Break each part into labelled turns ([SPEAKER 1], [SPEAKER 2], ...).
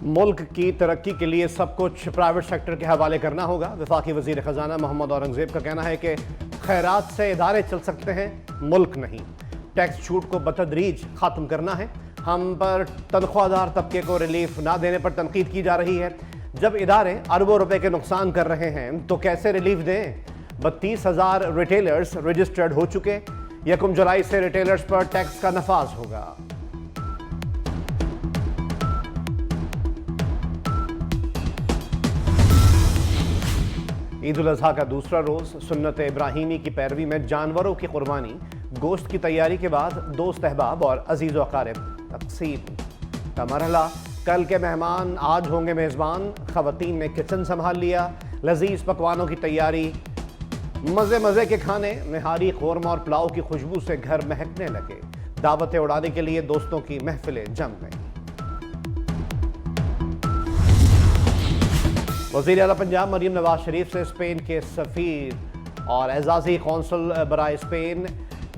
[SPEAKER 1] मुल्क की तरक्की के लिए सब कुछ प्राइवेट सेक्टर के हवाले करना होगा। वफाकी वजीर खजाना मोहम्मद औरंगजेब का कहना है कि खैरात से इदारे चल सकते हैं, मुल्क नहीं। टैक्स छूट को बतदरीज ख़त्म करना है। हम पर तनख्वाहदार तबके को रिलीफ ना देने पर तनकीद की जा रही है। जब इदारे अरबों रुपए के नुकसान कर रहे हैं तो कैसे रिलीफ दें? 32,000 रिटेलर्स रजिस्टर्ड हो चुके। 1 जुलाई से रिटेलर्स पर टैक्स का नफाज होगा। ईद उल अज़हा का दूसरा रोज़ सुन्नत इब्राहीमी की पैरवी में जानवरों की कुर्बानी, गोश्त की तैयारी के बाद दोस्त अहबाब और अजीज़ व अक़ारिब तक़सीम का मरहला। कल के मेहमान आज होंगे मेज़बान। ख़वातीन ने किचन संभाल लिया। लजीज़ पकवानों की तैयारी, मज़े मज़े के खाने, निहारी, क़ोरमा और पुलाव की खुशबू से घर महकने लगे। दावतें उड़ाने के लिए दोस्तों की महफिलें जम गईं। वज़ीर आला पंजाब मरीम नवाज शरीफ से स्पेन के सफ़ीर और एजाज़ी कौंसल बराए स्पेन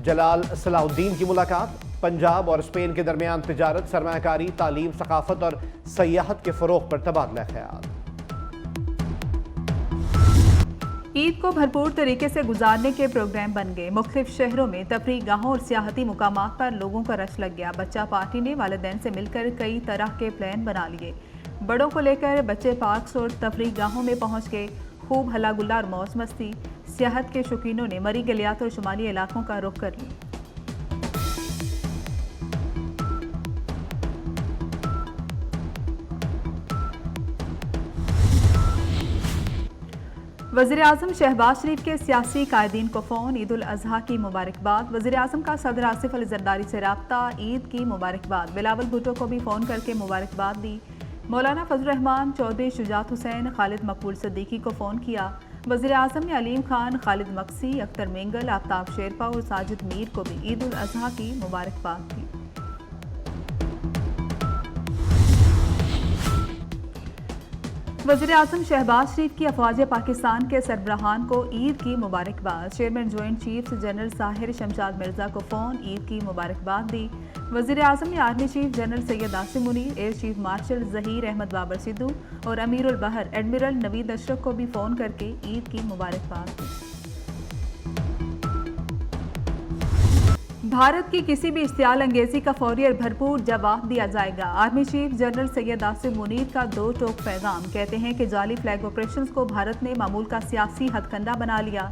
[SPEAKER 1] जलाल सलाहुद्दीन की मुलाकात। पंजाब और स्पेन के दरमियान तिजारत, सरमायाकारी, तालीम, सकाफत और सयाहत के फ़रोग़ पर तबादला ख्याल।
[SPEAKER 2] ईद को भरपूर तरीके से गुजारने के प्रोग्राम बन गए। मुख्तलिफ शहरों में तफरीह गाहों और सियाहती मुकामात पर लोगों का रश लग गया। बच्चा पार्टी ने वालिदैन से मिलकर कई तरह के प्लान बना लिए। बड़ों को लेकर बच्चे पार्क्स और तफरीह गाहों में पहुंच गए। खूब हल्ला गुल्ला और मौज मस्ती। सियाहत के शौकीनों ने मरी गलियात और शुमाली इलाकों का रुख कर लिया। वज़ीर आज़म शहबाज शरीफ के सियासी कायदीन को फ़ोन, ईद उल अज़हा की मुबारकबाद। वज़ीर आज़म का सदर आसिफ अली ज़रदारी से रब्ता, ईद की मुबारकबाद। बिलावल भुट्टो को भी फ़ोन करके मुबारकबाद दी। मौलाना फजल रहमान, चौधरी शुजात हुसैन, खालिद मकबूल सिद्दीकी को फ़ोन किया। वज़ीर आज़म ने अलीम खान, खालिद मक्सी, अख्तर मेंगल, आफ्ताब शेरपा और साजिद मीर को भी ईद उल अज़हा की मुबारकबाद दी। वज़ीर आज़म शहबाज शरीफ की अफवाज पाकिस्तान के सरबराहान को ईद की मुबारकबाद। Chairman joint chiefs general Sahir Shamshad Mirza को फ़ोन, ईद की मुबारकबाद दी। वज़ीर आज़म ने army chief general Syed Asim Munir, air chief marshal Zaheer Ahmed Babar Sidhu और अमीरुल बहर एडमिरल नवीद अशरफ को भी फ़ोन करके ईद की मुबारकबाद दी। भारत की किसी भी इश्तियाल अंगेजी का फौरी और भरपूर जवाब दिया जाएगा। Army chief general Syed Asim Munir का दो टोक पैगाम। कहते हैं कि जाली फ्लैग ऑपरेशंस को भारत ने मामूल का सियासी हथकंडा बना लिया।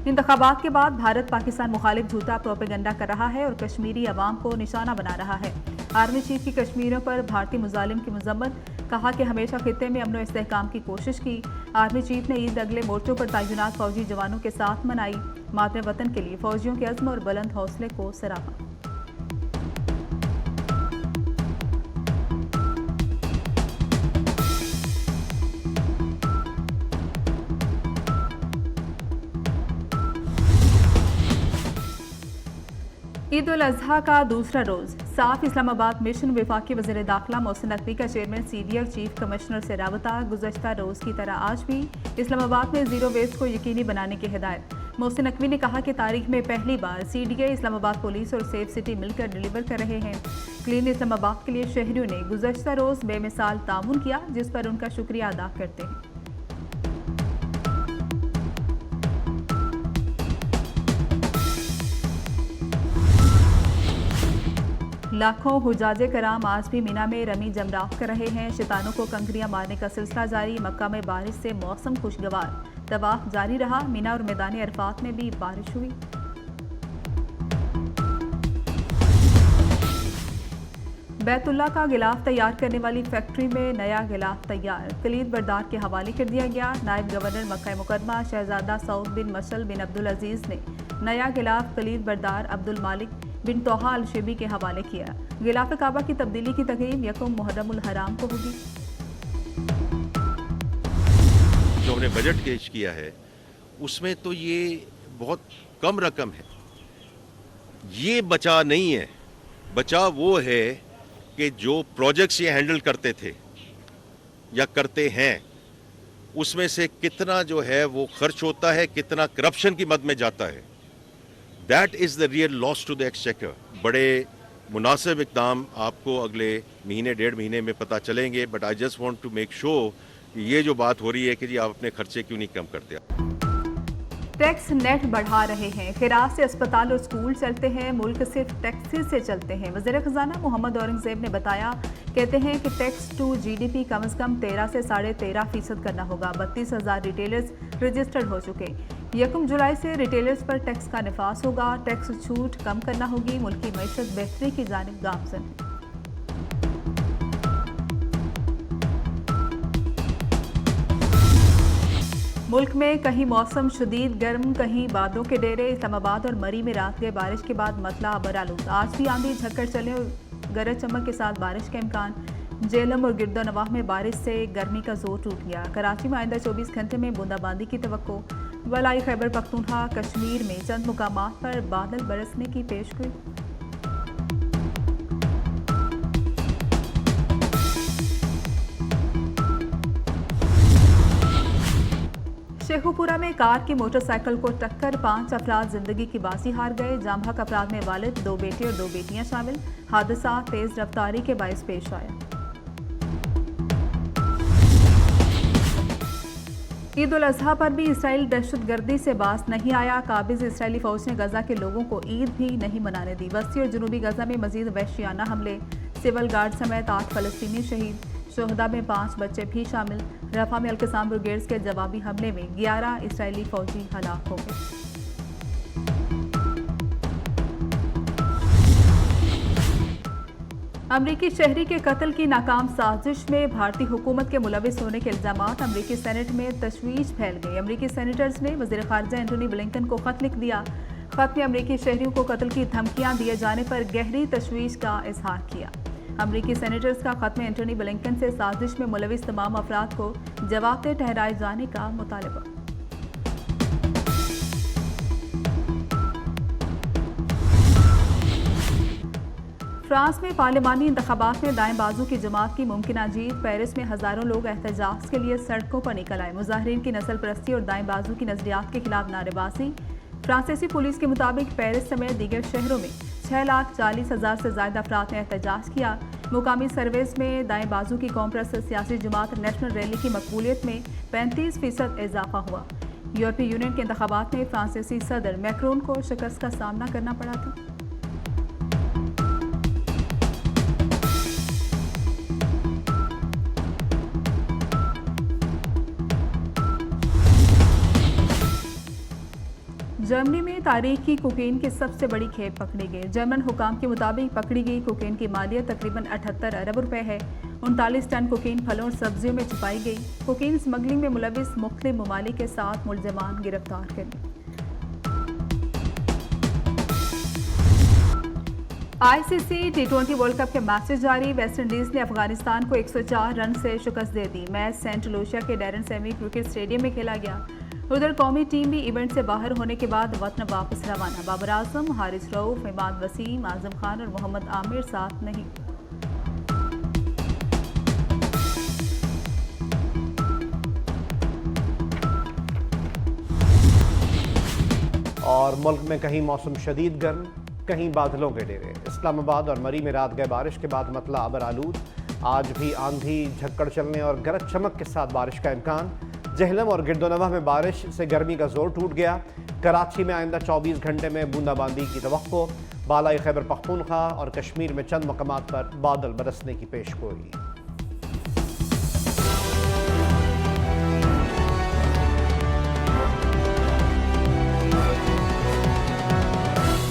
[SPEAKER 2] इंतखाबात के बाद भारत पाकिस्तान मुखालिफ झूठा प्रोपेगेंडा कर रहा है और कश्मीरी अवाम को निशाना बना रहा है। आर्मी चीफ की कश्मीरियों पर भारतीय मुजालिम की मजम्मत। कहा कि हमेशा खित्ते में अमन व इस्तेहकाम की कोशिश की। आर्मी चीफ ने ईद अगले मोर्चों पर तैनात फौजी जवानों के साथ मनाई। मातृ वतन के लिए फौजियों के अज़्म और बुलंद हौसले को सराहा। ईद उल अज़हा का दूसरा रोज़ साफ इस्लामाबाद मिशन। वफाकी वज़ीर दाखिला मोहसिन नकवी का चेयरमैन सीडीआर चीफ कमिश्नर से राबता। गुज़श्ता रोज़ की तरह आज भी इस्लामाबाद में ज़ीरो वेस्ट को यकीनी बनाने की हिदायत। मोहसिन नकवी ने कहा कि तारीख में पहली बार सीडीआई, इस्लामाबाद पुलिस और सेफ सिटी मिलकर डिलीवर कर रहे हैं। क्लीन इस्लामाबाद के लिए शहरियों ने गुज़श्ता रोज़ बेमिसाल ताउन किया, जिस पर उनका शुक्रिया अदा करते हैं। लाखों हुजाजे कराम आज भी मीना में रमी जमरात कर रहे हैं। शैतानों को कंकरियां मारने का सिलसिला जारी। मक्का में बारिश से मौसम खुशगवार। तवाफ जारी रहा। मीना और मैदान अरफात में भी बारिश हुई। बैतुल्ला का गिलाफ तैयार करने वाली फैक्ट्री में नया गिलाफ तैयार। कलीद बरदार के हवाले कर दिया गया। नायब गवर्नर मक्का मुकरमा शहजादा सऊद बिन मशल बिन अब्दुल अजीज ने नया गिलाफ कलीद बरदार अब्दुल मालिक बिन तोहा अल शेबी के हवाले किया। गिलाफ काबा की तब्दीली की तकरीब 1 मुहर्रमुल हराम को होगी।
[SPEAKER 3] जो हमने बजट पेश किया है उसमें तो ये बहुत कम रकम है। ये बचा नहीं है। बचा वो है कि जो प्रोजेक्ट्स ये हैंडल करते थे या करते हैं उसमें से कितना जो है वो खर्च होता है, कितना करप्शन की मद में जाता है। That is the real loss to the exchequer. बड़े मुनासिब इक़दाम आपको अगले महीने 1.5 महीने में पता चलेंगे। But I just want to make sure कि ये जो बात हो रही है कि जी आप अपने खर्चे क्यों नहीं कम करते।
[SPEAKER 2] टैक्स नेट बढ़ा रहे हैं, खैरात से अस्पताल और स्कूल चलते हैं, मुल्क सिर्फ टैक्सी से चलते हैं। वज़ीर ख़जाना मोहम्मद औरंगज़ेब ने बताया, कहते हैं कि टैक्स टू GDP कम से कम 13 से 13.5% करना होगा। 32,000 रिटेलर्स रजिस्टर्ड हो चुके। 1 जुलाई से रिटेलर्स पर टैक्स का निफास होगा। टैक्स छूट कम करना होगी, मुल्क की मईशत बेहतरी की जानिब गामज़न। मुल्क में कहीं मौसम शदीद गर्म, कहीं बादलों के डेरे। इस्लामाबाद और मरी में रात गए बारिश के बाद मतला बरालूद। आज भी आंधी झक्कड़ चलने और गरज चमक के साथ बारिश का इम्कान। जेलम और गिरदोनवाह में बारिश से गर्मी का जोर टूट गया। कराची में आइंदा 24 घंटे में बूंदाबांदी की तवक्को। वलाई खैबर पख्तूनख्वा कश्मीर में चंद मुकामात पर बादल बरसने की पेशगोई। शेखुपुरा में कार की मोटरसाइकिल को टक्कर, 5 अफराद जिंदगी की बाजी हार गए। जामहक अफराद में वालिद, 2 बेटे और 2 बेटियां शामिल। हादसा तेज रफ्तारी के बायस पेश आया। ईद उल अजहा पर भी इसराइल दहशतगर्दी से बाज नहीं आया। काबिज इसराइली फौज ने गजा के लोगों को ईद भी नहीं मनाने दी। वस्ती और जनूबी गजा में मजीद वहशियाना हमले, सिविल गार्ड समेत 8 फलस्तीनी शहीद। शोहदा में 5 बच्चे भी शामिल। रफा में अल-कसाम ब्रिगेड्स के जवाबी हमले में 11 इसराइली फौजी हलाक हो गए। अमरीकी शहरी के कत्ल की नाकाम साजिश में भारतीय हुकूमत के मुलविस होने के इल्जामात। अमरीकी सेनेट में तशवीश फैल गई। अमरीकी सेनेटर्स ने वज़ीर ख़ारिजा एंटोनी ब्लिंकन को खत लिख दिया। खत में अमरीकी शहरियों को कत्ल की धमकियां दिए जाने पर गहरी तशवीश का इजहार किया। अमरीकी सेनेटर्स का खत में एंटोनी ब्लिंकन से साजिश में मुलविस तमाम अफराद को जवाबदेह ठहराए जाने का मुतालबा। फ्रांस में पार्लिमानी इंतखाबात में दाएं बाजू की जमात की मुमकिना जीत। पेरिस में हजारों लोग एहतजाज के लिए सड़कों पर निकल आए। मुजाहिरीन की नस्ल परस्ती और दाएं बाजू की नजरियात के खिलाफ नारेबाजी। फ्रांसीसी पुलिस के मुताबिक पेरिस समेत दीगर शहरों में 6,40,000 से ज्यादा अफराद ने एहतजाज किया। मुकामी सर्वेस में दाएं बाजू की कौम परस्त सियासी जमात नेशनल रैली की मकबूलियत में 35% इजाफा हुआ। यूरोपीय यूनियन के इंतखाबात में फ्रांसीसी सदर मैक्रोन को शिकस्त का सामना करना पड़ा था। जर्मनी में तारीख की कोकेन की सबसे बड़ी खेप पकड़ी गई। जर्मन हुकाम के मुताबिक पकड़ी गई कोकेन की मालियत तकरीबन 78 अरब रुपए है। 39 टन कोकेन फलों और सब्जियों में छुपाई गई। कोकेन स्मगलिंग में मुलविस मुख्तलिफ ममालिक के 7 मुलजमान गिरफ्तार कर लिए। ICC T20 वर्ल्ड कप के मैचेस जारी। वेस्ट इंडीज ने अफगानिस्तान को 104 रन से शिकस्त दे दी। मैच सेंट लूसिया के डैरन सेमी क्रिकेट स्टेडियम में खेला गया। उधर कौमी टीम भी इवेंट से बाहर होने के बाद वतन वापस रवाना। बाबर आजम, हारिस रऊफ, इमाद वसीम, आजम खान और मोहम्मद आमिर साथ नहीं।
[SPEAKER 1] और मुल्क में कहीं मौसम शदीद गर्म, कहीं बादलों के डेरे। इस्लामाबाद और मरी में रात गए बारिश के बाद मतला अबरालूद। आज भी आंधी झक्कड़ चलने और गरज चमक के साथ बारिश का इम्कान। जहलम और गिरदोनवाह में बारिश से गर्मी का जोर टूट गया। कराची में आइंदा 24 घंटे में बूंदाबांदी की तवक्को। बालाई खैबर पख्तूनख्वा और कश्मीर में चंद मकामात पर बादल बरसने की पेशगोई।